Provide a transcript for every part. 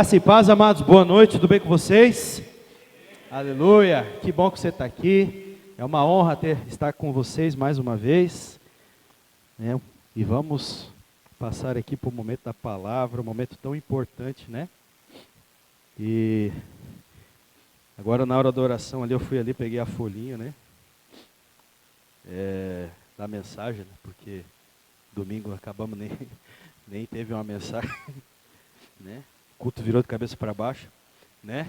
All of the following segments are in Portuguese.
Graça e paz, amados, boa noite, tudo bem com vocês? Aleluia, que bom que você está aqui, é uma honra estar com vocês mais uma vez, né? E vamos passar aqui para o momento da palavra, um momento tão importante, né? E agora na hora da oração ali, eu fui ali, peguei a folhinha, né? Da mensagem, né? Porque domingo acabamos nem teve uma mensagem, né? O culto virou de cabeça para baixo, né?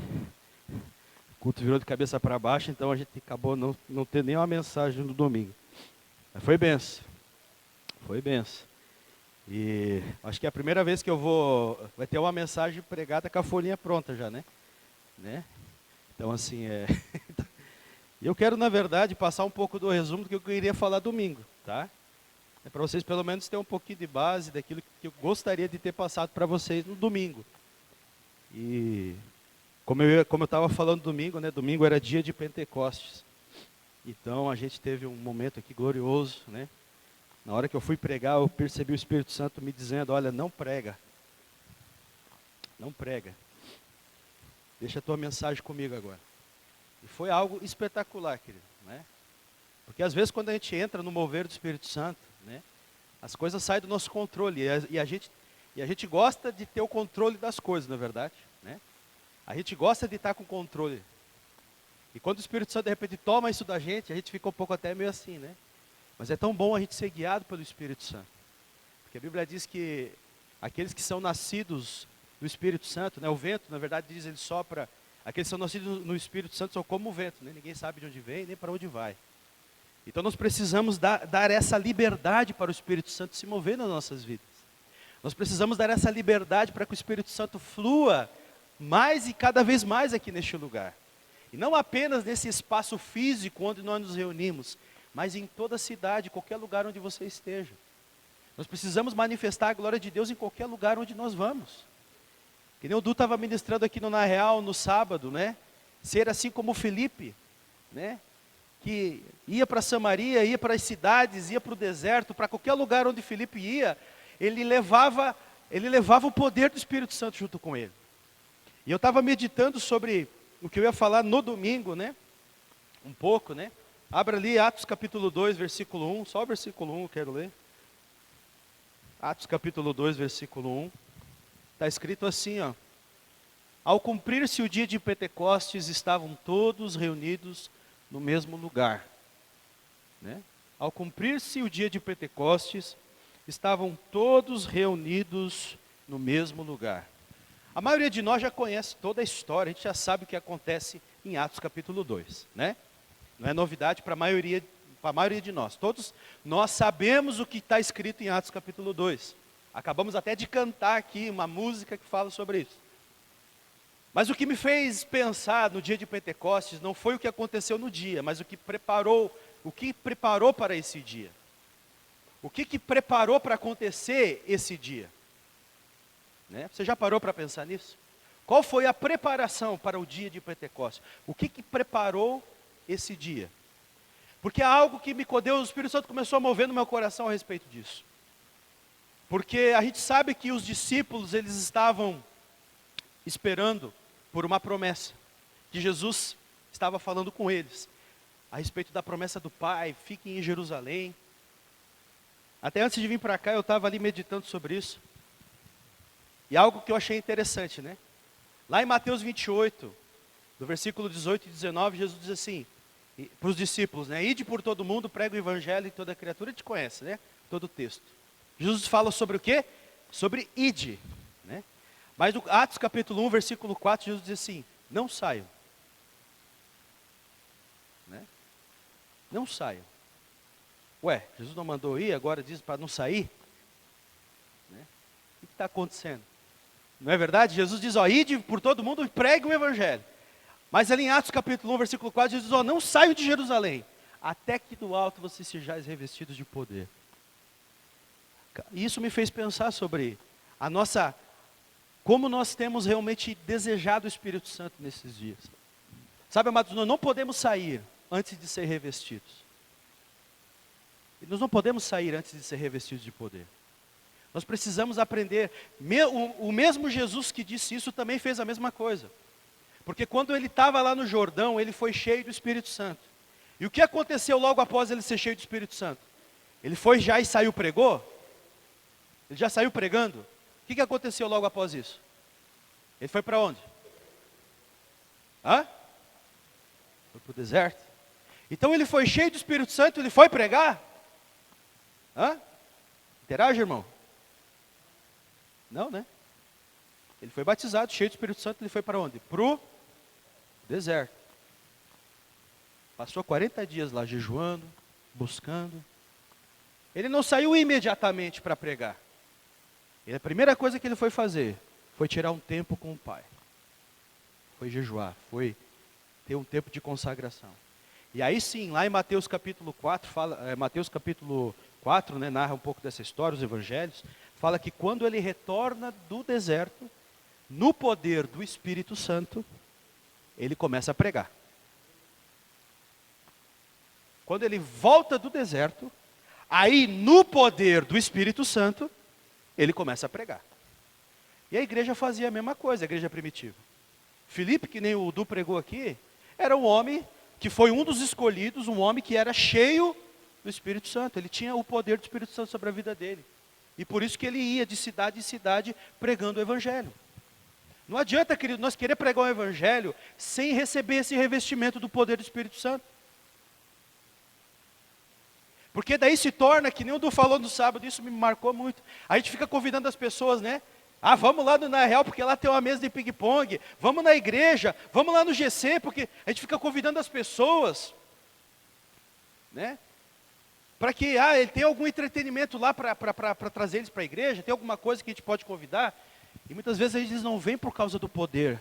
O culto virou de cabeça para baixo, então a gente acabou não tendo nenhuma mensagem no domingo. Mas foi benção. Foi benção. E acho que é a primeira vez que vai ter uma mensagem pregada com a folhinha pronta já, né? Então assim, eu quero na verdade passar um pouco do resumo do que eu queria falar domingo, tá? É para vocês pelo menos terem um pouquinho de base daquilo que eu gostaria de ter passado para vocês no domingo. E como eu estava falando domingo, né? Domingo era dia de Pentecostes. Então a gente teve um momento aqui glorioso, né? Na hora que eu fui pregar, eu percebi o Espírito Santo me dizendo, olha, não prega. Não prega. Deixa a tua mensagem comigo agora. E foi algo espetacular, querido, né? Porque às vezes quando a gente entra no mover do Espírito Santo, né? As coisas saem do nosso controle e a gente gosta de ter o controle das coisas, não é verdade? Né? A gente gosta de estar com controle. E quando o Espírito Santo de repente toma isso da gente, a gente fica um pouco até meio assim, né? Mas é tão bom a gente ser guiado pelo Espírito Santo. Porque a Bíblia diz que aqueles que são nascidos do Espírito Santo, né? O vento, na verdade, diz, ele sopra. Aqueles que são nascidos no Espírito Santo são como o vento, né? Ninguém sabe de onde vem nem para onde vai. Então nós precisamos dar essa liberdade para o Espírito Santo se mover nas nossas vidas. Nós precisamos dar essa liberdade para que o Espírito Santo flua mais e cada vez mais aqui neste lugar. E não apenas nesse espaço físico onde nós nos reunimos, mas em toda a cidade, qualquer lugar onde você esteja. Nós precisamos manifestar a glória de Deus em qualquer lugar onde nós vamos. Que nem o Du estava ministrando aqui no Na Real, no sábado, né? Ser assim como o Felipe, né? Que ia para Samaria, ia para as cidades, ia para o deserto, para qualquer lugar onde Felipe ia, ele levava o poder do Espírito Santo junto com ele. E eu estava meditando sobre o que eu ia falar no domingo, né? Um pouco, né? Abra ali Atos capítulo 2, versículo 1, só o versículo 1 eu quero ler. Atos capítulo 2, versículo 1. Está escrito assim, ó. Ao cumprir-se o dia de Pentecostes, estavam todos reunidos no mesmo lugar, né? Ao cumprir-se o dia de Pentecostes, estavam todos reunidos no mesmo lugar. A maioria de nós já conhece toda a história, a gente já sabe o que acontece em Atos capítulo 2, né? Não é novidade para a maioria de nós. Todos nós sabemos o que está escrito em Atos capítulo 2. Acabamos até de cantar aqui uma música que fala sobre isso. Mas o que me fez pensar no dia de Pentecostes não foi o que aconteceu no dia, mas o que preparou para esse dia. O que preparou para acontecer esse dia? Né? Você já parou para pensar nisso? Qual foi a preparação para o dia de Pentecostes? O que preparou esse dia? Porque há algo que o Espírito Santo começou a mover no meu coração a respeito disso. Porque a gente sabe que os discípulos, eles estavam esperando por uma promessa, que Jesus estava falando com eles, a respeito da promessa do Pai, fiquem em Jerusalém. Até antes de vir para cá, eu estava ali meditando sobre isso, e algo que eu achei interessante, né? Lá em Mateus 28, do versículo 18 e 19, Jesus diz assim, para os discípulos, né? Ide por todo mundo, prega o evangelho em toda criatura, a gente conhece, né? Todo o texto. Jesus fala sobre o quê? Sobre ide, né? Mas no Atos capítulo 1, versículo 4, Jesus diz assim, não saiam. Né? Não saiam. Ué, Jesus não mandou ir, agora diz para não sair? Né? O que está acontecendo? Não é verdade? Jesus diz, ó, ide por todo mundo e pregue o evangelho. Mas ali em Atos capítulo 1, versículo 4, Jesus diz, ó, não saiam de Jerusalém, até que do alto vocês sejais revestidos de poder. Isso me fez pensar sobre como nós temos realmente desejado o Espírito Santo nesses dias. Sabe, amados, nós não podemos sair antes de ser revestidos. E nós não podemos sair antes de ser revestidos de poder. Nós precisamos aprender. O mesmo Jesus que disse isso também fez a mesma coisa. Porque quando ele estava lá no Jordão, ele foi cheio do Espírito Santo. E o que aconteceu logo após ele ser cheio do Espírito Santo? Ele foi já e saiu pregou? Ele já saiu pregando? O que aconteceu logo após isso? Ele foi para onde? Foi para o deserto. Então ele foi cheio do Espírito Santo, ele foi pregar? Interage, irmão? Não, né? Ele foi batizado, cheio do Espírito Santo, ele foi para onde? Para o deserto. Passou 40 dias lá jejuando, buscando. Ele não saiu imediatamente para pregar. E a primeira coisa que ele foi fazer foi tirar um tempo com o Pai. Foi jejuar, foi ter um tempo de consagração. E aí sim, lá em Mateus capítulo 4, Mateus capítulo 4, né, narra um pouco dessa história, os evangelhos, fala que quando ele retorna do deserto, no poder do Espírito Santo, ele começa a pregar. Quando ele volta do deserto, aí no poder do Espírito Santo, ele começa a pregar. E a igreja fazia a mesma coisa, a igreja primitiva. Filipe, que nem o Du pregou aqui, era um homem que foi um dos escolhidos, um homem que era cheio do Espírito Santo. Ele tinha o poder do Espírito Santo sobre a vida dele. E por isso que ele ia de cidade em cidade pregando o Evangelho. Não adianta, querido, nós querer pregar o Evangelho sem receber esse revestimento do poder do Espírito Santo. Porque daí se torna, que nem o Du falou no sábado, isso me marcou muito. A gente fica convidando as pessoas, né? Vamos lá no Na Real, porque lá tem uma mesa de ping-pong. Vamos na igreja, vamos lá no GC, porque a gente fica convidando as pessoas, né? Para que, ele tem algum entretenimento lá para trazer eles para a igreja, tem alguma coisa que a gente pode convidar. E muitas vezes eles não vêm por causa do poder,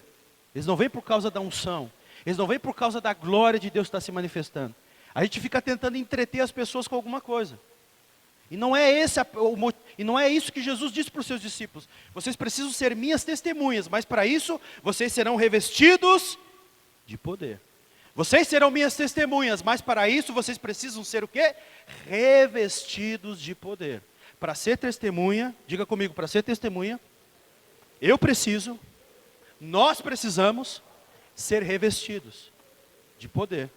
eles não vêm por causa da unção, eles não vêm por causa da glória de Deus que está se manifestando. A gente fica tentando entreter as pessoas com alguma coisa. E não é isso que Jesus disse para os seus discípulos. Vocês precisam ser minhas testemunhas, mas para isso vocês serão revestidos de poder. Vocês serão minhas testemunhas, mas para isso vocês precisam ser o quê? Revestidos de poder. Para ser testemunha, diga comigo, para ser testemunha, nós precisamos ser revestidos de poder.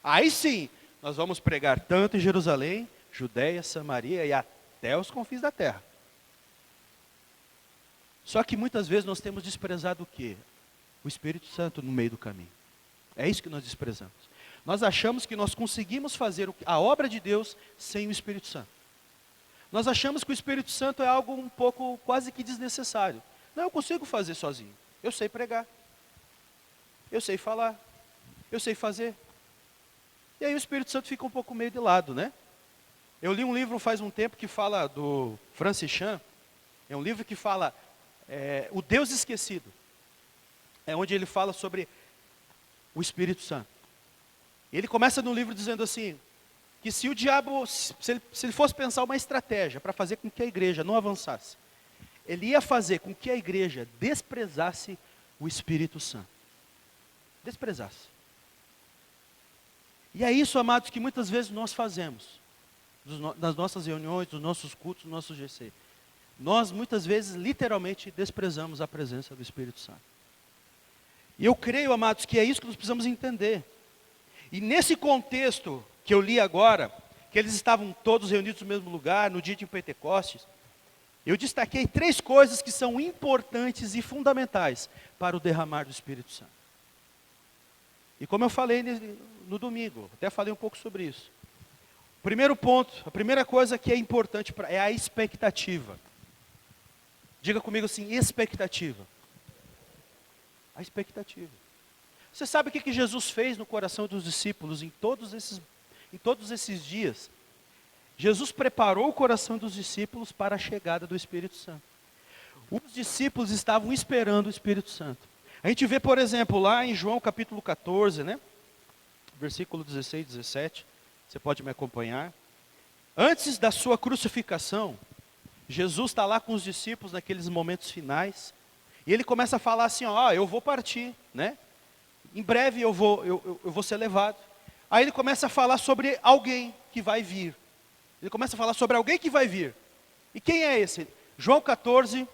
Aí sim, nós vamos pregar tanto em Jerusalém, Judeia, Samaria e até os confins da terra. Só que muitas vezes nós temos desprezado o quê? O Espírito Santo no meio do caminho. É isso que nós desprezamos. Nós achamos que nós conseguimos fazer a obra de Deus sem o Espírito Santo. Nós achamos que o Espírito Santo é algo um pouco quase que desnecessário. Não, eu consigo fazer sozinho. Eu sei pregar. Eu sei falar. Eu sei fazer. E aí o Espírito Santo fica um pouco meio de lado, né? Eu li um livro faz um tempo que fala do Francis Chan. É um livro que fala O Deus Esquecido. É onde ele fala sobre o Espírito Santo. Ele começa no livro dizendo assim, que se o diabo, se ele fosse pensar uma estratégia para fazer com que a igreja não avançasse, ele ia fazer com que a igreja desprezasse o Espírito Santo. Desprezasse. E é isso, amados, que muitas vezes nós fazemos, nas nossas reuniões, nos nossos cultos, no nosso GC. Nós, muitas vezes, literalmente, desprezamos a presença do Espírito Santo. E eu creio, amados, que é isso que nós precisamos entender. E nesse contexto que eu li agora, que eles estavam todos reunidos no mesmo lugar, no dia de Pentecostes, eu destaquei 3 coisas que são importantes e fundamentais para o derramar do Espírito Santo. E como eu falei no domingo, até falei um pouco sobre isso. Primeiro ponto, a primeira coisa que é importante é a expectativa. Diga comigo assim, expectativa. A expectativa. Você sabe o que Jesus fez no coração dos discípulos em todos esses dias? Jesus preparou o coração dos discípulos para a chegada do Espírito Santo. Os discípulos estavam esperando o Espírito Santo. A gente vê, por exemplo, lá em João capítulo 14, né? Versículo 16 e 17. Você pode me acompanhar. Antes da sua crucificação, Jesus está lá com os discípulos naqueles momentos finais. E ele começa a falar assim, eu vou partir, né? Em breve eu vou ser levado. Aí ele começa a falar sobre alguém que vai vir. Ele começa a falar sobre alguém que vai vir. E quem é esse? João 14,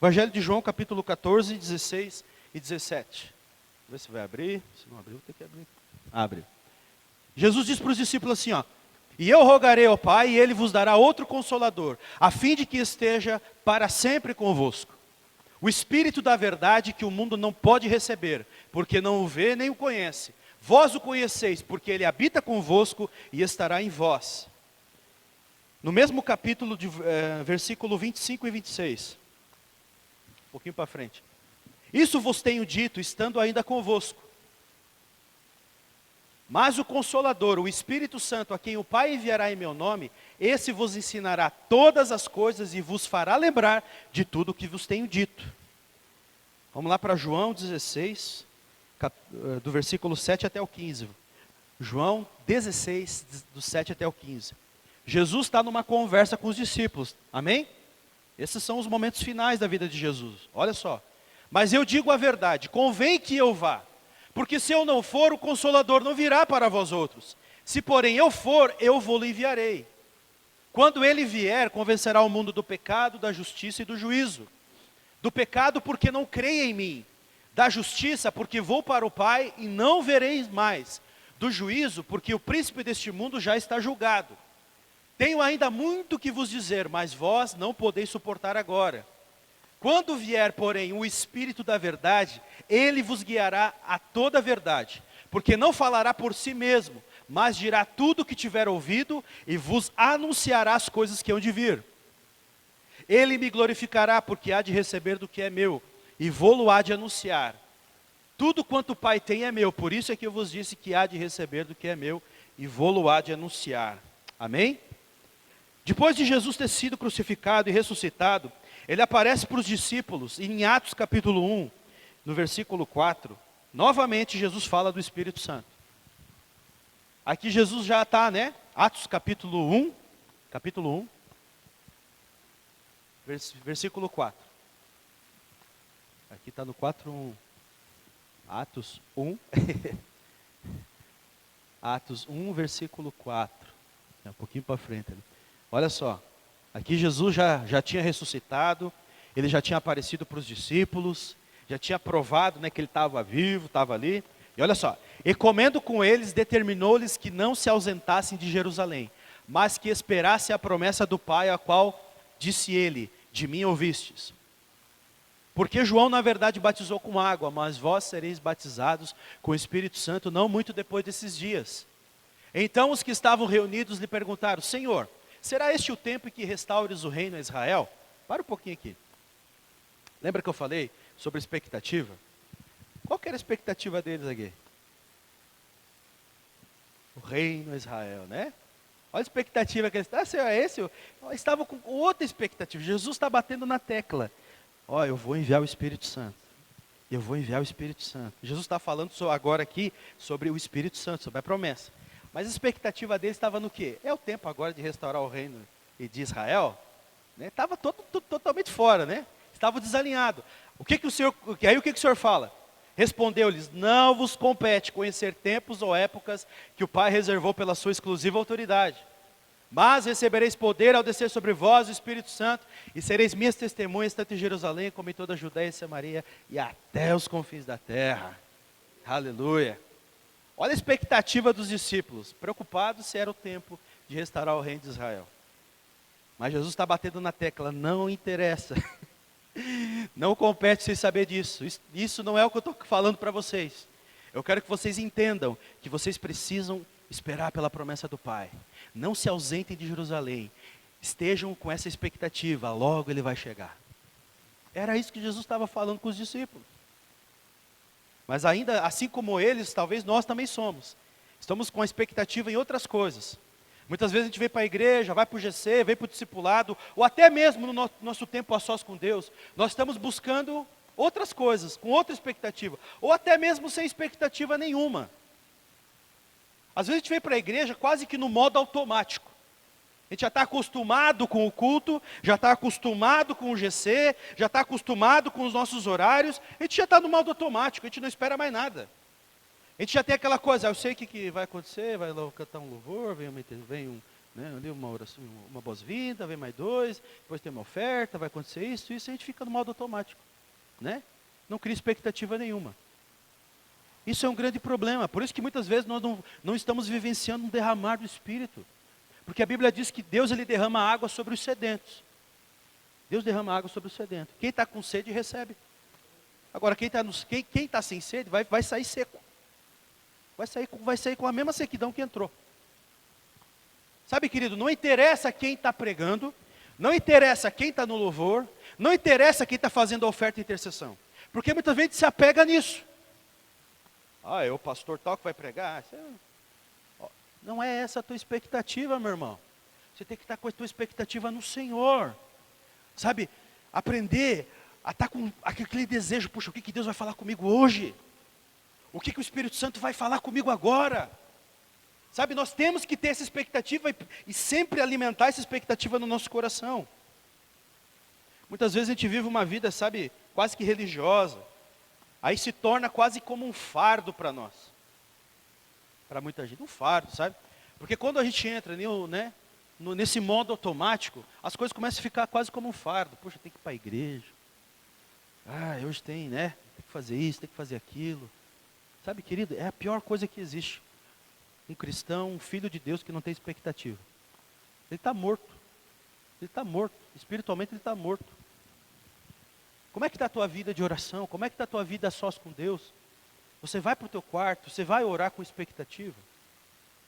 Evangelho de João, capítulo 14, 16 e 17. Vamos ver se vai abrir. Se não abrir, vou ter que abrir. Abre. Jesus diz para os discípulos assim, ó: e eu rogarei ao Pai, e Ele vos dará outro Consolador, a fim de que esteja para sempre convosco. O Espírito da verdade que o mundo não pode receber, porque não o vê nem o conhece. Vós o conheceis, porque Ele habita convosco e estará em vós. No mesmo capítulo, versículo 25 e 26. Um pouquinho para frente. Isso vos tenho dito, estando ainda convosco. Mas o Consolador, o Espírito Santo, a quem o Pai enviará em meu nome, esse vos ensinará todas as coisas e vos fará lembrar de tudo o que vos tenho dito. Vamos lá para João 16, do versículo 7 até o 15. João 16, do 7 até o 15. Jesus está numa conversa com os discípulos, amém? Esses são os momentos finais da vida de Jesus, olha só. Mas eu digo a verdade, convém que eu vá, porque se eu não for, o Consolador não virá para vós outros. Se porém eu for, eu vou-lhe enviarei. Quando ele vier, convencerá o mundo do pecado, da justiça e do juízo. Do pecado, porque não creia em mim. Da justiça, porque vou para o Pai e não vereis mais. Do juízo, porque o príncipe deste mundo já está julgado. Tenho ainda muito que vos dizer, mas vós não podeis suportar agora. Quando vier, porém, o Espírito da verdade, ele vos guiará a toda a verdade, porque não falará por si mesmo, mas dirá tudo o que tiver ouvido e vos anunciará as coisas que hão de vir. Ele me glorificará, porque há de receber do que é meu, e vou-lo há de anunciar. Tudo quanto o Pai tem é meu, por isso é que eu vos disse que há de receber do que é meu, e vou-lo há de anunciar. Amém? Depois de Jesus ter sido crucificado e ressuscitado, ele aparece para os discípulos, e em Atos capítulo 1, no versículo 4, novamente Jesus fala do Espírito Santo. Aqui Jesus já está, né? Atos capítulo 1, versículo 4. Aqui está no 4:1. Atos 1, Atos 1, versículo 4. É um pouquinho para frente. Né? Olha só, aqui Jesus já tinha ressuscitado, ele já tinha aparecido para os discípulos, já tinha provado, né, que ele estava vivo, estava ali. E olha só, e comendo com eles, determinou-lhes que não se ausentassem de Jerusalém, mas que esperassem a promessa do Pai, a qual disse ele: de mim ouvistes. Porque João, na verdade, batizou com água, mas vós sereis batizados com o Espírito Santo não muito depois desses dias. Então os que estavam reunidos lhe perguntaram: Senhor, será este o tempo em que restaures o reino a Israel? Para um pouquinho aqui. Lembra que eu falei sobre expectativa? Qual que era a expectativa deles aqui? O reino a Israel, né? Olha a expectativa que eles estavam com outra expectativa. Jesus está batendo na tecla. Ó, eu vou enviar o Espírito Santo. Eu vou enviar o Espírito Santo. Jesus está falando agora aqui sobre o Espírito Santo, sobre a promessa. Mas a expectativa deles estava no quê? É o tempo agora de restaurar o reino de Israel? Estava totalmente fora, né? Estava desalinhado. Aí o que o Senhor fala? Respondeu-lhes: não vos compete conhecer tempos ou épocas que o Pai reservou pela sua exclusiva autoridade. Mas recebereis poder ao descer sobre vós o Espírito Santo, e sereis minhas testemunhas, tanto em Jerusalém como em toda a Judéia e Samaria, e até os confins da terra. Aleluia. Olha a expectativa dos discípulos, preocupados se era o tempo de restaurar o reino de Israel. Mas Jesus está batendo na tecla: não interessa. Não compete sem saber disso. Isso não é o que eu estou falando para vocês. Eu quero que vocês entendam que vocês precisam esperar pela promessa do Pai. Não se ausentem de Jerusalém. Estejam com essa expectativa, logo Ele vai chegar. Era isso que Jesus estava falando com os discípulos. Mas ainda, assim como eles, talvez nós também somos. Estamos com a expectativa em outras coisas. Muitas vezes a gente vem para a igreja, vai para o GC, vem para o discipulado, ou até mesmo no nosso tempo a sós com Deus, nós estamos buscando outras coisas, com outra expectativa, ou até mesmo sem expectativa nenhuma. Às vezes a gente vem para a igreja quase que no modo automático. A gente já está acostumado com o culto, já está acostumado com o GC, já está acostumado com os nossos horários, a gente já está no modo automático, a gente não espera mais nada. A gente já tem aquela coisa: eu sei o que vai acontecer, vai lá cantar um louvor, vem né? Ali uma oração, uma boas-vindas, vem mais 2, depois tem uma oferta, vai acontecer isso, a gente fica no modo automático, né? Não cria expectativa nenhuma. Isso é um grande problema, por isso que muitas vezes nós não estamos vivenciando um derramar do Espírito. Porque a Bíblia diz que Deus ele derrama água sobre os sedentos. Deus derrama água sobre o sedento. Quem está com sede recebe. Agora quem está sem sede vai sair seco. Vai sair com a mesma sequidão que entrou. Sabe, querido, não interessa quem está pregando, não interessa quem está no louvor, não interessa quem está fazendo a oferta e intercessão. Porque muitas vezes se apega nisso. É o pastor tal que vai pregar. Não é essa a tua expectativa, meu irmão. Você tem que estar com a tua expectativa no Senhor. Sabe, aprender a estar com aquele desejo, puxa, o que Deus vai falar comigo hoje? O que o Espírito Santo vai falar comigo agora? Sabe, nós temos que ter essa expectativa e sempre alimentar essa expectativa no nosso coração. Muitas vezes a gente vive uma vida, sabe, quase que religiosa. Aí se torna quase como um fardo para nós. Para muita gente, um fardo, sabe? Porque quando a gente entra nesse modo automático, as coisas começam a ficar quase como um fardo. Poxa, tem que ir para a igreja. Hoje tem que fazer isso, tem que fazer aquilo. Sabe, querido, é a pior coisa que existe. Um cristão, um filho de Deus que não tem expectativa. Ele está morto. Ele está morto. Espiritualmente ele está morto. Como é que está a tua vida de oração? Como é que está a tua vida a sós com Deus? Você vai para o teu quarto, você vai orar com expectativa?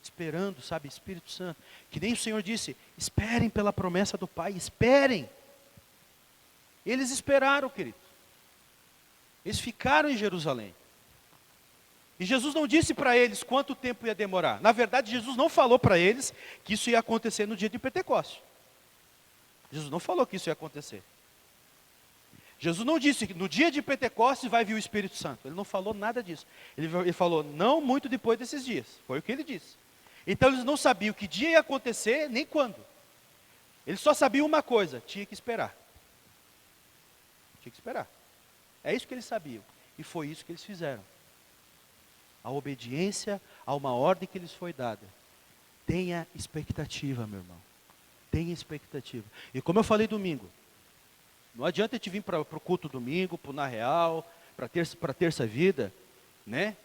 Esperando, sabe, Espírito Santo. Que nem o Senhor disse, esperem pela promessa do Pai, esperem. Eles esperaram, querido. Eles ficaram em Jerusalém. E Jesus não disse para eles quanto tempo ia demorar. Na verdade, Jesus não falou para eles que isso ia acontecer no dia de Pentecostes. Jesus não falou que isso ia acontecer. Jesus não disse que no dia de Pentecostes vai vir o Espírito Santo. Ele não falou nada disso. Ele falou, não muito depois desses dias. Foi o que ele disse. Então eles não sabiam que dia ia acontecer, nem quando. Eles só sabiam uma coisa, tinha que esperar. Tinha que esperar. É isso que eles sabiam. E foi isso que eles fizeram. A obediência a uma ordem que lhes foi dada. Tenha expectativa, meu irmão. Tenha expectativa. E como eu falei domingo, não adianta a gente vir para o culto domingo, para o Na Real, para a terça vida, né?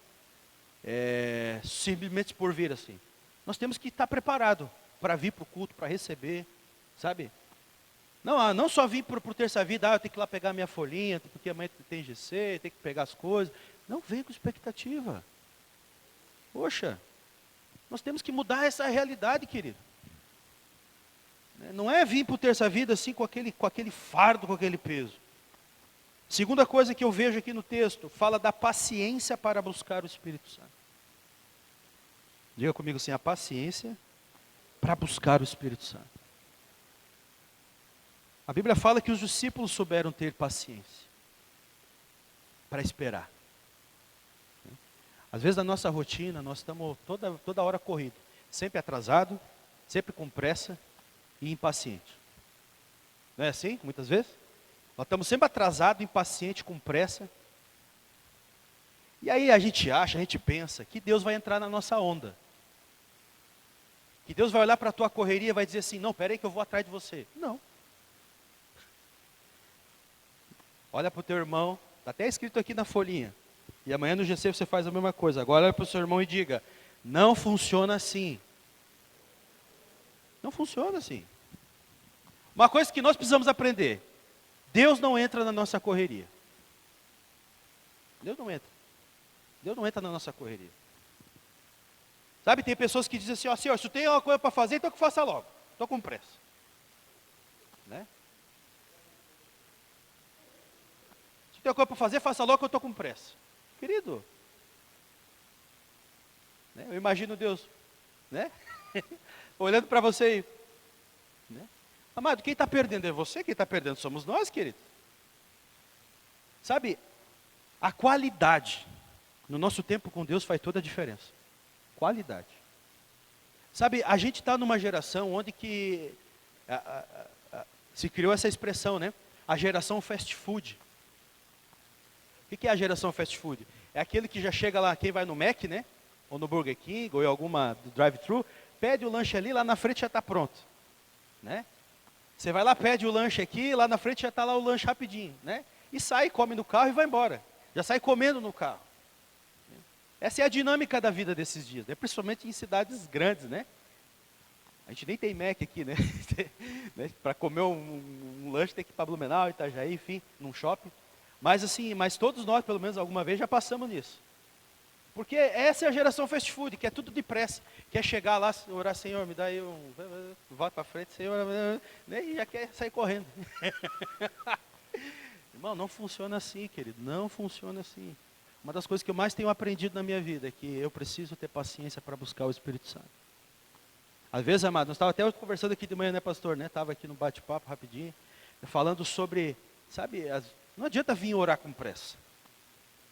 Simplesmente por vir assim. Nós temos que estar preparado para vir para o culto, para receber, sabe? Não só vir para o terça vida, eu tenho que ir lá pegar minha folhinha, porque amanhã tem GC, tem que pegar as coisas. Não, vem com expectativa. Poxa, nós temos que mudar essa realidade, querido. Não é vir para o terça vida assim com aquele fardo, com aquele peso. Segunda coisa que eu vejo aqui no texto, fala da paciência para buscar o Espírito Santo. Diga comigo assim, a paciência para buscar o Espírito Santo. A Bíblia fala que os discípulos souberam ter paciência para esperar. Às vezes na nossa rotina, nós estamos toda hora corrido, sempre atrasado, sempre com pressa e impaciente. Não é assim, muitas vezes? Nós estamos sempre atrasados, impaciente, com pressa. E aí a gente pensa que Deus vai entrar na nossa onda. Que Deus vai olhar para a tua correria e vai dizer assim, não, peraí que eu vou atrás de você. Não. Olha para o teu irmão, está até escrito aqui na folhinha. E amanhã no GC você faz a mesma coisa. Agora olha para o seu irmão e diga, não funciona assim. Não funciona assim. Uma coisa que nós precisamos aprender. Deus não entra na nossa correria. Deus não entra. Deus não entra na nossa correria. Sabe, tem pessoas que dizem assim, ó, Senhor, se tu tem uma coisa para fazer, então que faça logo. Estou com pressa. Né? Se tem uma coisa para fazer, faça logo que eu estou com pressa. Querido, né? Eu imagino Deus, né? Olhando para você, né? Amado, quem está perdendo é você, quem está perdendo somos nós, querido. Sabe, a qualidade no nosso tempo com Deus faz toda a diferença. Qualidade. Sabe, a gente está numa geração onde que se criou essa expressão, né? A geração fast food. O que é a geração fast food? É aquele que já chega lá, quem vai no Mac, né? Ou no Burger King, ou em alguma drive-thru, pede o lanche ali, lá na frente já está pronto, né? Você vai lá, pede o lanche aqui, lá na frente já está lá o lanche rapidinho, né? E sai, come no carro e vai embora. Já sai comendo no carro. Essa é a dinâmica da vida desses dias, né? Principalmente em cidades grandes, né? A gente nem tem Mac aqui, né? Para comer um lanche tem que ir para Blumenau, Itajaí, enfim, num shopping. Mas assim, todos nós, pelo menos alguma vez, já passamos nisso. Porque essa é a geração fast food, que é tudo depressa. Quer chegar lá, orar, Senhor, me dá aí volta para frente, Senhor, né? E já quer sair correndo. Irmão, não funciona assim, querido, não funciona assim. Uma das coisas que eu mais tenho aprendido na minha vida é que eu preciso ter paciência para buscar o Espírito Santo. Às vezes, amado, nós estávamos até conversando aqui de manhã, né, pastor, né? Estava aqui no bate-papo rapidinho, falando sobre, sabe, não adianta vir orar com pressa.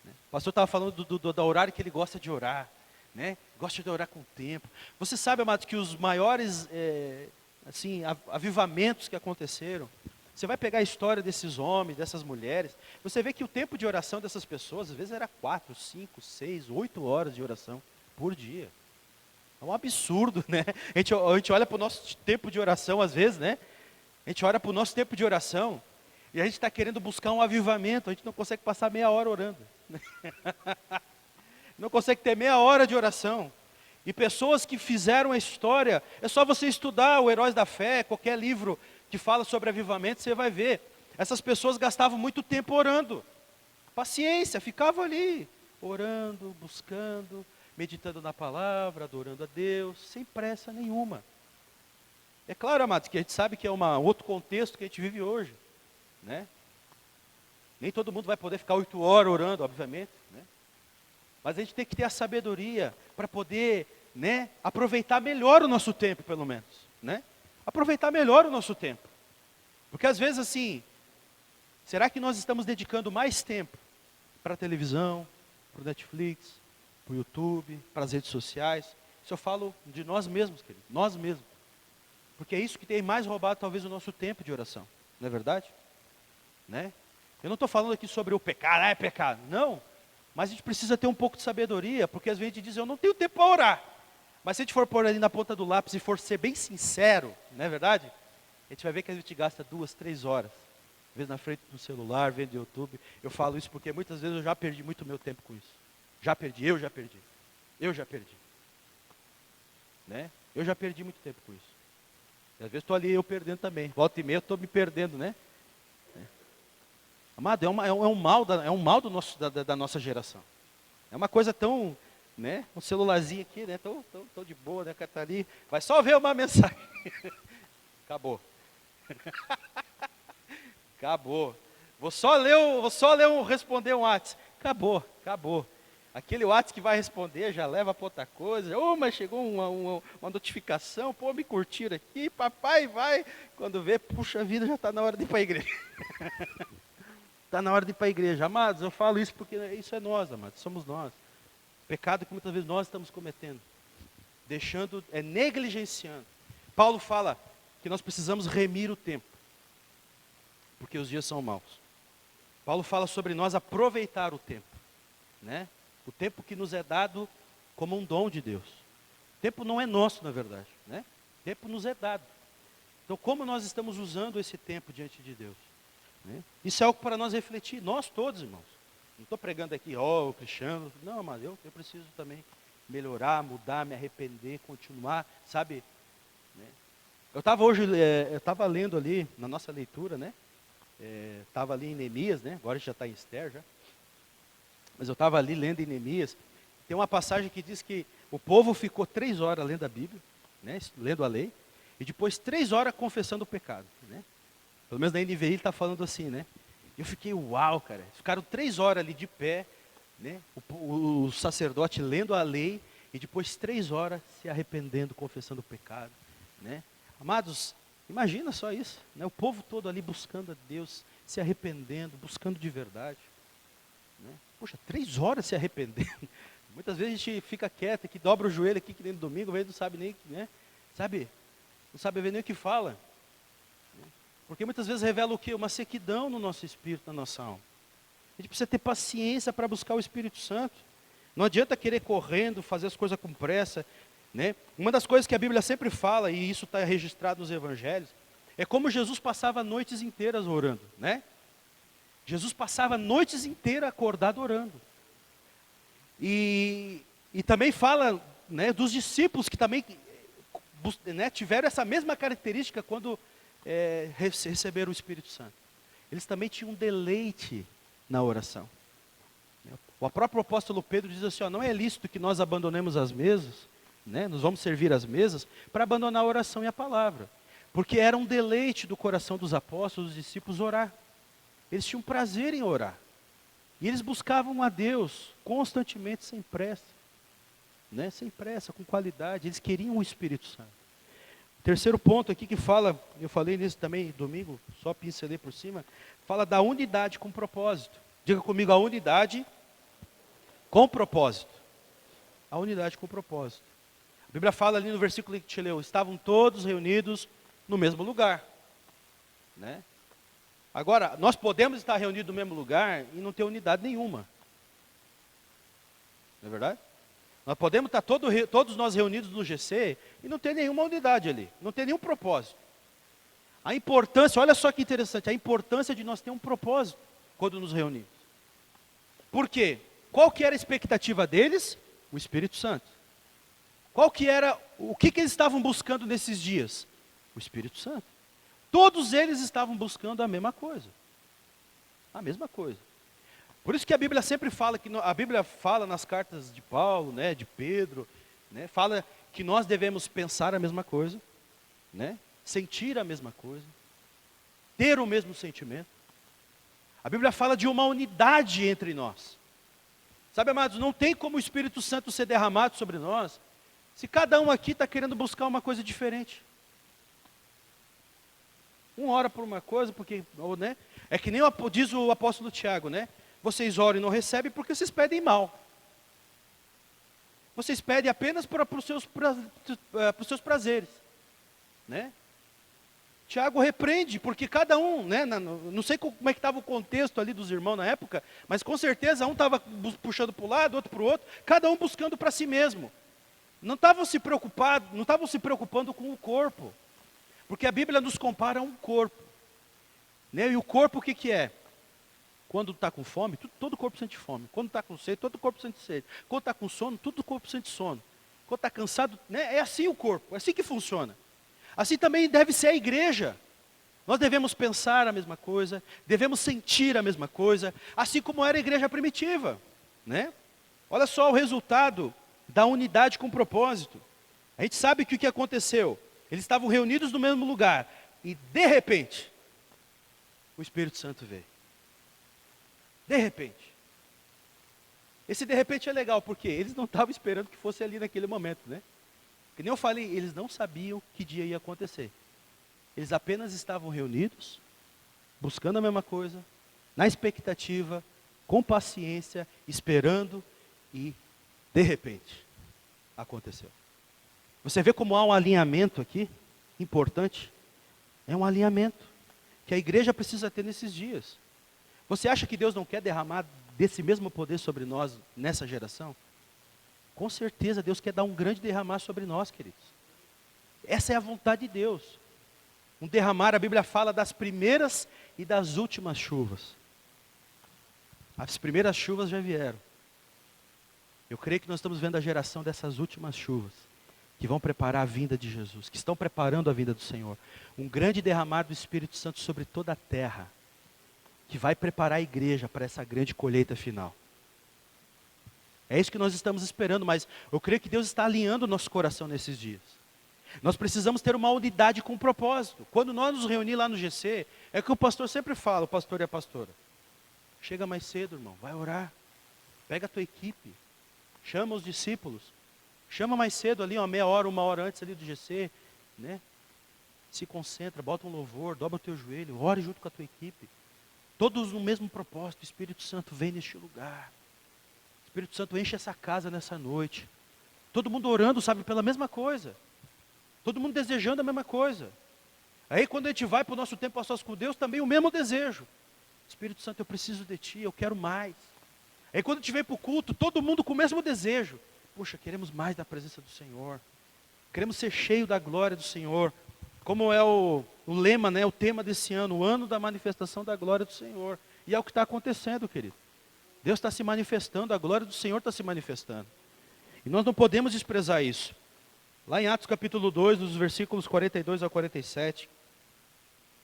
Né? O pastor estava falando do horário que ele gosta de orar, né? Gosta de orar com tempo. Você sabe, amado, que os maiores, assim, avivamentos que aconteceram, você vai pegar a história desses homens, dessas mulheres, você vê que o tempo de oração dessas pessoas, às vezes era 4, 5, 6, 8 horas de oração por dia. É um absurdo, né? A gente olha para o nosso tempo de oração, às vezes, né? A gente olha para o nosso tempo de oração e a gente está querendo buscar um avivamento, a gente não consegue passar meia hora orando. Não consegue ter meia hora de oração. E pessoas que fizeram a história, é só você estudar o Heróis da Fé, qualquer livro que fala sobre avivamento, você vai ver. Essas pessoas gastavam muito tempo orando. Paciência, ficavam ali, orando, buscando, meditando na palavra, adorando a Deus, sem pressa nenhuma. É claro, amados, que a gente sabe que é um outro contexto que a gente vive hoje, né? Nem todo mundo vai poder ficar 8 horas orando, obviamente, né? Mas a gente tem que ter a sabedoria para poder, né, aproveitar melhor o nosso tempo, pelo menos, né? Aproveitar melhor o nosso tempo. Porque às vezes assim, será que nós estamos dedicando mais tempo para a televisão, para o Netflix, para o YouTube, para as redes sociais? Isso eu falo de nós mesmos, querido, nós mesmos. Porque é isso que tem mais roubado talvez o nosso tempo de oração, não é verdade? Né? Eu não estou falando aqui sobre o pecado, é pecado, não. Mas a gente precisa ter um pouco de sabedoria, porque às vezes a gente diz, eu não tenho tempo para orar. Mas se a gente for pôr ali na ponta do lápis e for ser bem sincero, não é verdade? A gente vai ver que a gente gasta 2, 3 horas. Às vezes na frente do celular, vendo YouTube. Eu falo isso porque muitas vezes eu já perdi muito meu tempo com isso. Eu já perdi. Né? Eu já perdi muito tempo com isso. E às vezes estou ali eu perdendo também. Volta e meia eu estou me perdendo, né? Amado, é um mal da nossa geração. É uma coisa tão, né? Um celularzinho aqui, né? Tô de boa, né? Tá ali, vai só ver uma mensagem. Acabou. Acabou. Vou só responder um WhatsApp. Acabou. Aquele WhatsApp que vai responder já leva para outra coisa. Mas chegou uma notificação, pô, me curtiram aqui, papai vai. Quando vê, puxa vida, já está na hora de ir para a igreja. Está na hora de ir para a igreja. Amados, eu falo isso porque isso é nós, amados, somos nós. Pecado que muitas vezes nós estamos cometendo. Negligenciando. Paulo fala que nós precisamos remir o tempo. Porque os dias são maus. Paulo fala sobre nós aproveitar o tempo. Né? O tempo que nos é dado como um dom de Deus. O tempo não é nosso, na verdade. Né? O tempo nos é dado. Então, como nós estamos usando esse tempo diante de Deus? Né? Isso é algo para nós refletir, nós todos, irmãos. Não estou pregando aqui, o Cristiano. Não, mas eu preciso também melhorar, mudar, me arrepender, continuar, sabe? Né? Eu estava lendo ali, na nossa leitura, né? Estava ali em Neemias, né? Agora já está em Esther, já. Mas eu estava ali lendo em Neemias. Tem uma passagem que diz que o povo ficou 3 horas lendo a Bíblia, né? Lendo a lei, e depois 3 horas confessando o pecado, né? Pelo menos na NVI ele está falando assim, né? Eu fiquei, uau, cara. Ficaram 3 horas ali de pé, né? O sacerdote lendo a lei, e depois 3 horas se arrependendo, confessando o pecado, né? Amados, imagina só isso, né? O povo todo ali buscando a Deus, se arrependendo, buscando de verdade. Né? Poxa, 3 horas se arrependendo. Muitas vezes a gente fica quieto aqui, dobra o joelho aqui, que nem no domingo, não sabe nem, né? Sabe? Não sabe ver nem o que fala. Porque muitas vezes revela o quê? Uma sequidão no nosso espírito, na nossa alma. A gente precisa ter paciência para buscar o Espírito Santo. Não adianta querer correndo, fazer as coisas com pressa, né? Uma das coisas que a Bíblia sempre fala, e isso está registrado nos evangelhos, é como Jesus passava noites inteiras orando, né? Jesus passava noites inteiras acordado orando. E também fala, né, dos discípulos que também, né, tiveram essa mesma característica quando receberam o Espírito Santo. Eles também tinham um deleite na oração. O próprio apóstolo Pedro diz assim, ó, não é lícito que nós abandonemos as mesas, né, nós vamos servir as mesas, para abandonar a oração e a palavra. Porque era um deleite do coração dos apóstolos, dos discípulos orar. Eles tinham prazer em orar. E eles buscavam a Deus constantemente, sem pressa. Né? Sem pressa, com qualidade. Eles queriam o Espírito Santo. O terceiro ponto aqui que fala, eu falei nisso também domingo, só pincelei por cima, fala da unidade com propósito. Diga comigo, a unidade com propósito. A unidade com propósito. A Bíblia fala ali no versículo que te leu, estavam todos reunidos no mesmo lugar. Né? Agora, nós podemos estar reunidos no mesmo lugar e não ter unidade nenhuma. Não é verdade? Nós podemos estar todos nós reunidos no GC e não ter nenhuma unidade ali, não ter nenhum propósito. A importância, olha só que interessante, a importância de nós ter um propósito quando nos reunimos. Por quê? Qual que era a expectativa deles? O Espírito Santo. Qual que era, o que eles estavam buscando nesses dias? O Espírito Santo. Todos eles estavam buscando a mesma coisa. A mesma coisa. Por isso que a Bíblia sempre fala, a Bíblia fala nas cartas de Paulo, né, de Pedro, né, fala que nós devemos pensar a mesma coisa, né, sentir a mesma coisa, ter o mesmo sentimento. A Bíblia fala de uma unidade entre nós. Sabe, amados, não tem como o Espírito Santo ser derramado sobre nós, se cada um aqui está querendo buscar uma coisa diferente. Um ora por uma coisa, porque, né, é que nem diz o apóstolo Tiago, né? Vocês oram e não recebem porque vocês pedem mal. Vocês pedem apenas para os seus prazeres. Né? Tiago repreende, porque cada um, né, não sei como é que estava o contexto ali dos irmãos na época, mas com certeza um estava puxando para o lado, outro para o outro, cada um buscando para si mesmo. Não estavam se preocupando com o corpo, porque a Bíblia nos compara a um corpo. Né? E o corpo o que é? Quando está com fome, todo o corpo sente fome. Quando está com sede, todo o corpo sente sede. Quando está com sono, todo o corpo sente sono. Quando está cansado, né? É assim o corpo, é assim que funciona. Assim também deve ser a igreja. Nós devemos pensar a mesma coisa, devemos sentir a mesma coisa, assim como era a igreja primitiva. Né? Olha só o resultado da unidade com propósito. A gente sabe que o que aconteceu? Eles estavam reunidos no mesmo lugar e de repente, o Espírito Santo veio. De repente. Esse de repente é legal, porque eles não estavam esperando que fosse ali naquele momento, né? Que nem eu falei, eles não sabiam que dia ia acontecer. Eles apenas estavam reunidos, buscando a mesma coisa, na expectativa, com paciência, esperando e, de repente, aconteceu. Você vê como há um alinhamento aqui, importante? É um alinhamento que a igreja precisa ter nesses dias. Você acha que Deus não quer derramar desse mesmo poder sobre nós nessa geração? Com certeza Deus quer dar um grande derramar sobre nós, queridos. Essa é a vontade de Deus. Um derramar, a Bíblia fala das primeiras e das últimas chuvas. As primeiras chuvas já vieram. Eu creio que nós estamos vendo a geração dessas últimas chuvas, que vão preparar a vinda de Jesus, que estão preparando a vinda do Senhor. Um grande derramar do Espírito Santo sobre toda a terra, que vai preparar a igreja para essa grande colheita final. É isso que nós estamos esperando, mas eu creio que Deus está alinhando o nosso coração nesses dias. Nós precisamos ter uma unidade com propósito. Quando nós nos reunimos lá no GC, é o que o pastor sempre fala, o pastor e a pastora. Chega mais cedo, irmão, vai orar. Pega a tua equipe, chama os discípulos. Chama mais cedo ali, uma meia hora, uma hora antes ali do GC, né? Se concentra, bota um louvor, dobra o teu joelho, ore junto com a tua equipe. Todos no mesmo propósito, o Espírito Santo vem neste lugar. O Espírito Santo enche essa casa nessa noite. Todo mundo orando, sabe, pela mesma coisa. Todo mundo desejando a mesma coisa. Aí quando a gente vai para o nosso tempo a sós com Deus, também o mesmo desejo. Espírito Santo, eu preciso de Ti, eu quero mais. Aí quando a gente vem para o culto, todo mundo com o mesmo desejo. Puxa, queremos mais da presença do Senhor. Queremos ser cheios da glória do Senhor. Como é o lema, né, o tema desse ano, o ano da manifestação da glória do Senhor. E é o que está acontecendo, querido. Deus está se manifestando, a glória do Senhor está se manifestando. E nós não podemos desprezar isso. Lá em Atos capítulo 2, dos versículos 42 a 47,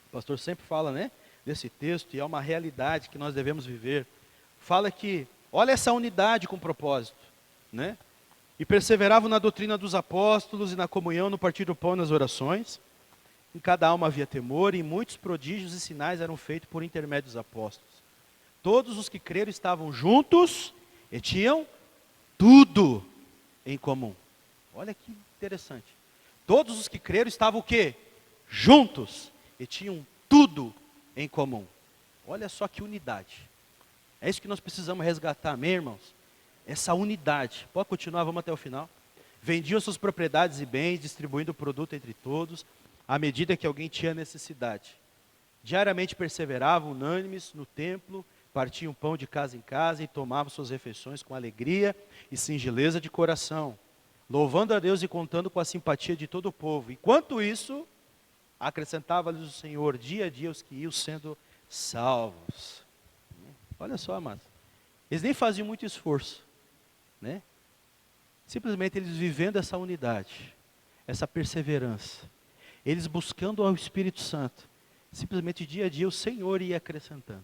o pastor sempre fala, né, desse texto, e é uma realidade que nós devemos viver. Fala que, olha essa unidade com propósito, né? E perseveravam na doutrina dos apóstolos e na comunhão, no partir do pão e nas orações. Em cada alma havia temor, e muitos prodígios e sinais eram feitos por intermédio dos apóstolos. Todos os que creram estavam juntos e tinham tudo em comum. Olha que interessante. Todos os que creram estavam o quê? Juntos e tinham tudo em comum. Olha só que unidade. É isso que nós precisamos resgatar, amém, irmãos? Essa unidade. Pode continuar, vamos até o final. Vendiam suas propriedades e bens, distribuindo o produto entre todos, à medida que alguém tinha necessidade. Diariamente perseveravam unânimes no templo, partiam pão de casa em casa e tomavam suas refeições com alegria e singeleza de coração, louvando a Deus e contando com a simpatia de todo o povo. Enquanto isso, acrescentava-lhes o Senhor dia a dia os que iam sendo salvos. Olha só, amados. Eles nem faziam muito esforço, né? Simplesmente eles vivendo essa unidade, essa perseverança, eles buscando ao Espírito Santo, simplesmente dia a dia o Senhor ia acrescentando,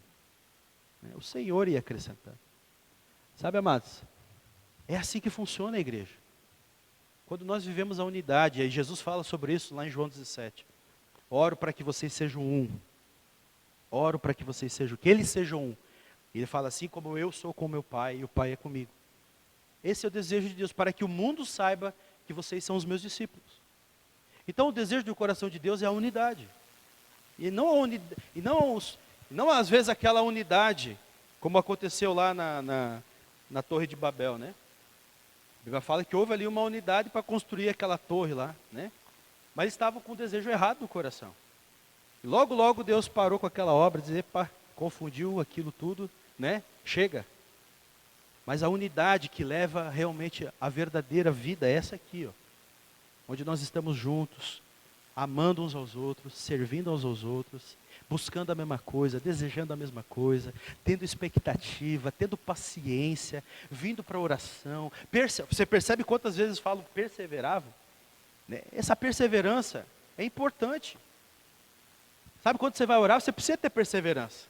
né? O Senhor ia acrescentando. Sabe, amados, é assim que funciona a igreja. Quando nós vivemos a unidade, aí Jesus fala sobre isso lá em João 17. Oro para que vocês sejam um. Oro para que vocês sejam, que eles sejam um. E ele fala assim, como eu sou com meu Pai e o Pai é comigo. Esse é o desejo de Deus, para que o mundo saiba que vocês são os meus discípulos. Então o desejo do coração de Deus é a unidade. E não às vezes aquela unidade, como aconteceu lá na Torre de Babel, né? A Bíblia fala que houve ali uma unidade para construir aquela torre lá, né? Mas eles estavam com o desejo errado no coração. E logo, logo Deus parou com aquela obra, dizer, confundiu aquilo tudo, né? Chega. Mas a unidade que leva realmente a verdadeira vida é essa aqui, ó. Onde nós estamos juntos, amando uns aos outros, servindo uns aos outros, buscando a mesma coisa, desejando a mesma coisa, tendo expectativa, tendo paciência, vindo para a oração. Você percebe quantas vezes falo perseveravam? Né? Essa perseverança é importante. Sabe quando você vai orar, você precisa ter perseverança.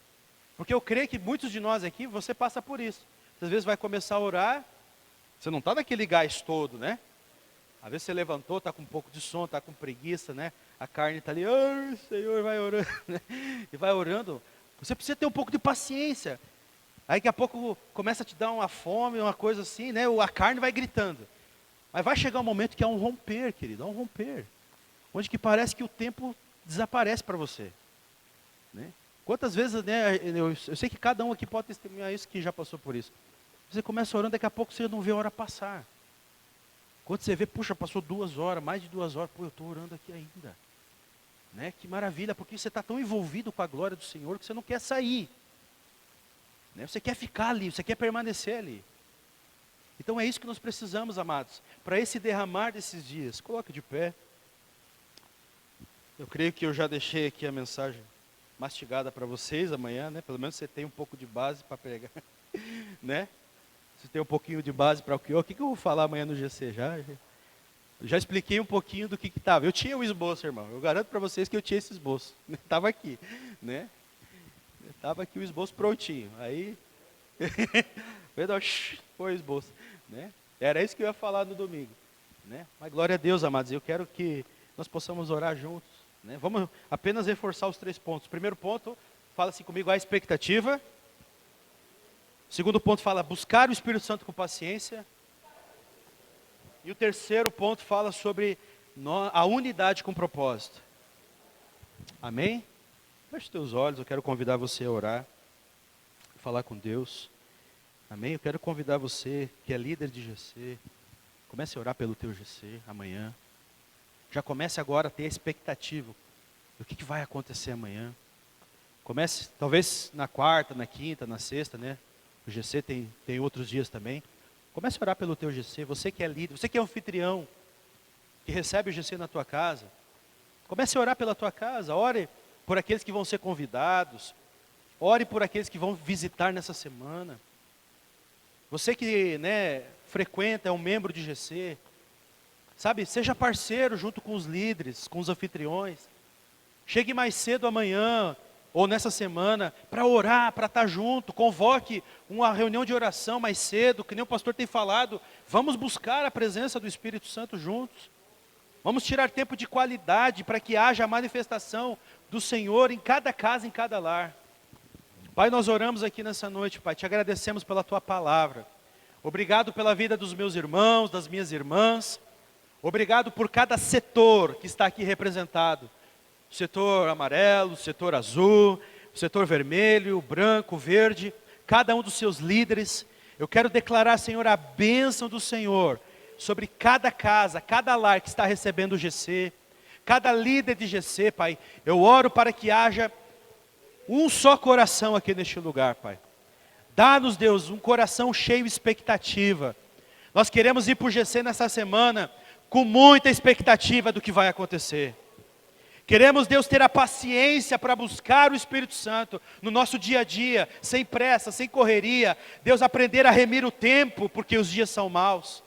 Porque eu creio que muitos de nós aqui, você passa por isso. Às vezes vai começar a orar, você não está naquele gás todo, né? Às vezes você levantou, está com um pouco de sono, está com preguiça, né? A carne está ali, oh, Senhor, vai orando, né? E vai orando. Você precisa ter um pouco de paciência. Aí daqui a pouco começa a te dar uma fome, uma coisa assim, né? A carne vai gritando. Mas vai chegar um momento que é um romper, querido, é um romper. Onde que parece que o tempo desaparece para você. Né? Quantas vezes, né, eu sei que cada um aqui pode testemunhar isso, que já passou por isso. Você começa orando, daqui a pouco você não vê a hora passar. Quando você vê, puxa, passou 2 horas, mais de 2 horas, pô, eu estou orando aqui ainda. Né? Que maravilha, porque você está tão envolvido com a glória do Senhor que você não quer sair. Né? Você quer ficar ali, você quer permanecer ali. Então é isso que nós precisamos, amados, para esse derramar desses dias. Coloque de pé. Eu creio que eu já deixei aqui a mensagem mastigada para vocês amanhã, né? Pelo menos você tem um pouco de base para pregar, né? Você tem um pouquinho de base para o que eu vou falar amanhã no GC já expliquei um pouquinho do que estava. Eu tinha o esboço, irmão. Eu garanto para vocês que eu tinha esse esboço. Estava aqui, né? Estava aqui o esboço prontinho. Aí, foi o esboço, né? Era isso que eu ia falar no domingo, né? Mas glória a Deus, amados. Eu quero que nós possamos orar juntos, né? Vamos apenas reforçar os 3 pontos. O primeiro ponto, fala assim comigo, a expectativa. O segundo ponto fala buscar o Espírito Santo com paciência. E o terceiro ponto fala sobre a unidade com propósito. Amém? Feche teus olhos, eu quero convidar você a orar, falar com Deus. Amém? Eu quero convidar você que é líder de GC, comece a orar pelo teu GC amanhã. Já comece agora a ter a expectativa do que vai acontecer amanhã. Comece, talvez na quarta, na quinta, na sexta, né? O GC tem outros dias também. Comece a orar pelo teu GC, você que é líder, você que é anfitrião, que recebe o GC na tua casa. Comece a orar pela tua casa, ore por aqueles que vão ser convidados, ore por aqueles que vão visitar nessa semana. Você que, frequenta, é um membro de GC, sabe, seja parceiro junto com os líderes, com os anfitriões. Chegue mais cedo amanhã, ou nessa semana, para orar, para estar junto. Convoque uma reunião de oração mais cedo, que nem o pastor tem falado. Vamos buscar a presença do Espírito Santo juntos. Vamos tirar tempo de qualidade para que haja a manifestação do Senhor em cada casa, em cada lar. Pai, nós oramos aqui nessa noite, Pai, te agradecemos pela Tua palavra. Obrigado pela vida dos meus irmãos, das minhas irmãs. Obrigado por cada setor que está aqui representado. O setor amarelo, o setor azul, o setor vermelho, branco, verde, cada um dos seus líderes. Eu quero declarar, Senhor, a bênção do Senhor sobre cada casa, cada lar que está recebendo o GC, cada líder de GC, Pai. Eu oro para que haja um só coração aqui neste lugar, Pai. Dá-nos, Deus, um coração cheio de expectativa. Nós queremos ir para o GC nessa semana com muita expectativa do que vai acontecer. Queremos, Deus, ter a paciência para buscar o Espírito Santo no nosso dia a dia, sem pressa, sem correria. Deus, aprender a remir o tempo, porque os dias são maus.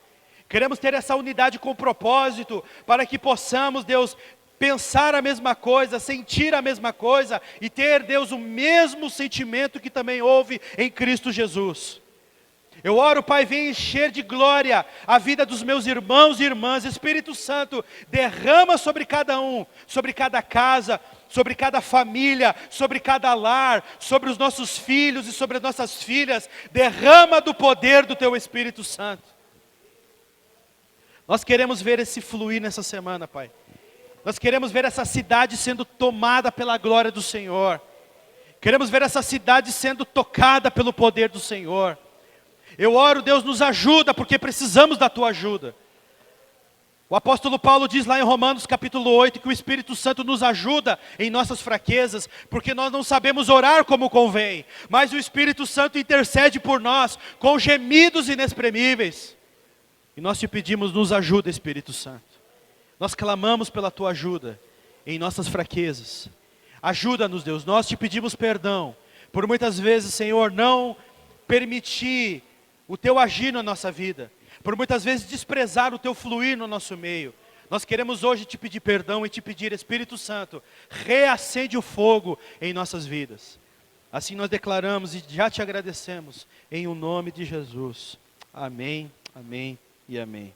Queremos ter essa unidade com propósito, para que possamos, Deus, pensar a mesma coisa, sentir a mesma coisa, e ter, Deus, o mesmo sentimento que também houve em Cristo Jesus. Eu oro, Pai, vem encher de glória a vida dos meus irmãos e irmãs. Espírito Santo, derrama sobre cada um, sobre cada casa, sobre cada família, sobre cada lar, sobre os nossos filhos e sobre as nossas filhas. Derrama do poder do Teu Espírito Santo. Nós queremos ver esse fluir nessa semana, Pai. Nós queremos ver essa cidade sendo tomada pela glória do Senhor. Queremos ver essa cidade sendo tocada pelo poder do Senhor. Eu oro, Deus, nos ajuda, porque precisamos da Tua ajuda. O apóstolo Paulo diz lá em Romanos capítulo 8, que o Espírito Santo nos ajuda em nossas fraquezas, porque nós não sabemos orar como convém, mas o Espírito Santo intercede por nós, com gemidos inexprimíveis. E nós te pedimos, nos ajuda, Espírito Santo. Nós clamamos pela Tua ajuda em nossas fraquezas. Ajuda-nos, Deus, nós te pedimos perdão, por muitas vezes, Senhor, não permitir o Teu agir na nossa vida, por muitas vezes desprezar o Teu fluir no nosso meio. Nós queremos hoje te pedir perdão e te pedir, Espírito Santo, reacende o fogo em nossas vidas. Assim nós declaramos e já te agradecemos, em o nome de Jesus. Amém, amém e amém.